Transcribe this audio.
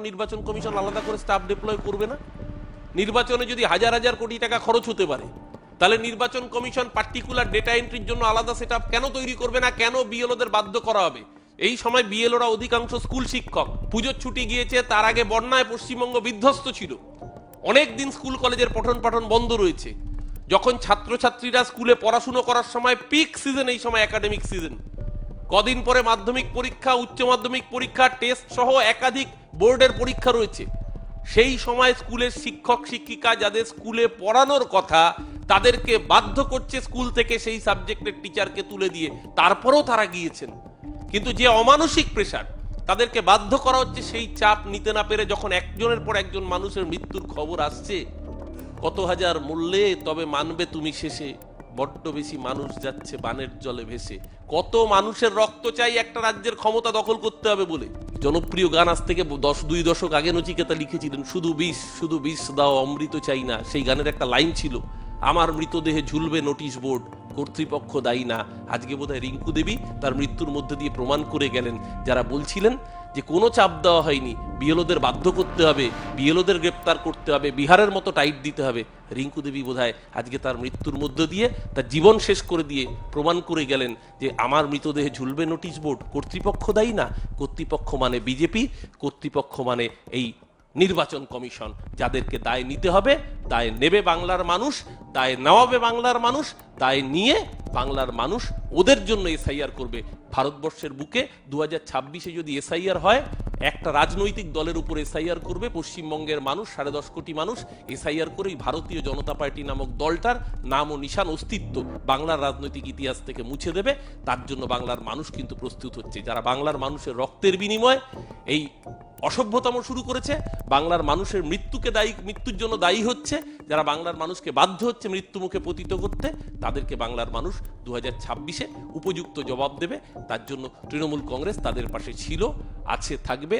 নির্বাচন কমিশন আলাদা করে স্টাফ ডিপ্লয় করবে না? নির্বাচনে যদি হাজার হাজার কোটি টাকা খরচ হতে পারে, তাহলে নির্বাচন কমিশন পার্টিকুলার ডেটা এন্ট্রির জন্য আলাদা সেটআপ কেন তৈরি করবে না? কেন বিএলওদের বাধ্য করা হবে? এই সময় বিএলওরা অধিকাংশ স্কুল শিক্ষক, পুজোর ছুটি গিয়েছে, তার আগে বন্যায় পশ্চিমবঙ্গ বিধ্বস্ত ছিল, অনেক দিন স্কুল কলেজের পঠন পাঠন বন্ধ রয়েছে। যখন ছাত্রছাত্রীরা স্কুলে পড়াশুনো করার সময় পিক সিজন, এই সময় একাডেমিক সিজন, কদিন পরে মাধ্যমিক পরীক্ষা, উচ্চ মাধ্যমিক পরীক্ষা, টেস্ট সহ একাধিক বোর্ডের পরীক্ষা রয়েছে। সেই সময় স্কুলের শিক্ষক শিক্ষিকা যাদের স্কুলে পড়ানোর কথা, তাদেরকে বাধ্য করছে স্কুল থেকে সেই সাবজেক্টের টিচারকে তুলে দিয়ে, তারপরেও তারা গিয়েছেন। কিন্তু যে অমানসিক প্রেসার, তাদেরকে বাধ্য করা হচ্ছে সেই চাপ নিতে না পেরে, যখন একজনের পর একজন মানুষের মৃত্যুর খবর আসছে, কত হাজার মূল্যে তবে মানবে তুমি শেষে, বড্ড বেশি মানুষ যাচ্ছে বানের জলে ভেসে। কত মানুষের রক্ত চাই একটা রাজ্যের ক্ষমতা দখল করতে হবে বলে। জনপ্রিয় গান আজ থেকে 2 দশক আগে নচিকেতা লিখেছিলেন, শুধু বিষ দাও, অমৃত চাই না। সেই গানের একটা লাইন ছিল, আমার মৃতদেহে ঝুলবে নোটিশ বোর্ড, কর্তৃপক্ষ দায়ী না। আজকে বোধহয় রিঙ্কু দেবী তার মৃত্যুর মধ্যে দিয়ে প্রমাণ করে গেলেন, যারা বলছিলেন যে কোনো চাপ দেওয়া হয়নি, বিএলওদের বাধ্য করতে হবে, বিএলওদের গ্রেপ্তার করতে হবে, বিহারের মতো টাইট দিতে হবে, রিঙ্কু দেবী বোধহয় আজকে তার মৃত্যুর মধ্য দিয়ে তার জীবন শেষ করে দিয়ে প্রমাণ করে গেলেন যে আমার মৃতদেহে ঝুলবে নোটিশ বোর্ড, কর্তৃপক্ষ দায়ী না। কর্তৃপক্ষ মানে বিজেপি, কর্তৃপক্ষ মানে এই নির্বাচন কমিশন, যাদেরকে দায় নিতে হবে। দায় নেবে বাংলার মানুষ, দায় নেওয়াবে বাংলার মানুষ, দায় নিয়ে বাংলার মানুষ ওদের জন্য এসআইআর করবে। ভারতবর্ষের বুকে 2026-এ যদি এসআইআর হয়, একটা রাজনৈতিক দলের উপর এসআইআর করবে পশ্চিমবঙ্গের মানুষ, 10.5 কোটি মানুষ এসআইআর করে ভারতীয় জনতা পার্টি নামক দলটার নাম ও নিশান, অস্তিত্ব বাংলার রাজনৈতিক ইতিহাস থেকে মুছে দেবে। তার জন্য বাংলার মানুষ কিন্তু প্রস্তুত হচ্ছে। যারা বাংলার মানুষের রক্তের বিনিময়ে এই অসভ্যতম শুরু করেছে, বাংলার মানুষের মৃত্যুর জন্য দায়ী হচ্ছে, যারা বাংলার মানুষকে বাধ্য হচ্ছে মৃত্যুমুখে পতিত করতে, তাদেরকে বাংলার মানুষ 2026-এ উপযুক্ত জবাব দেবে। তার জন্য তৃণমূল কংগ্রেস তাদের পাশে ছিল, আছে, থাকবে।